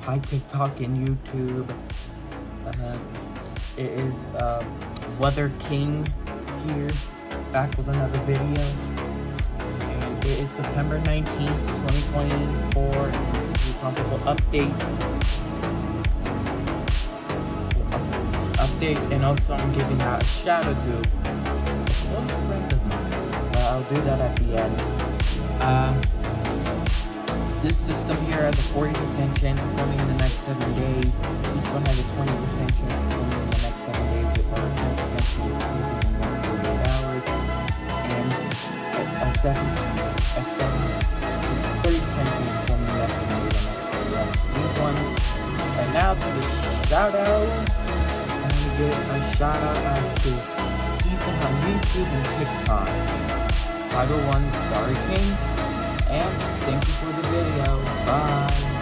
Hi TikTok and YouTube. It is Weather King here, back with another video. And it is September 19th, 2024. This is a comfortable update, and also I'm giving out a shout out to a close friend of mine. But I'll do that at the end. This system here has a 40% chance of forming in the next 7 days. This one has a 20% chance of forming in the next 7 days, with a 10% chance of using in the next 48 hours, and a 30% chance of forming in the next 7 days. These ones. And now to the shout outs. I'm going to give a shout out to Ethan on YouTube and TikTok, 501 Starry King. And thank you for the video. Bye.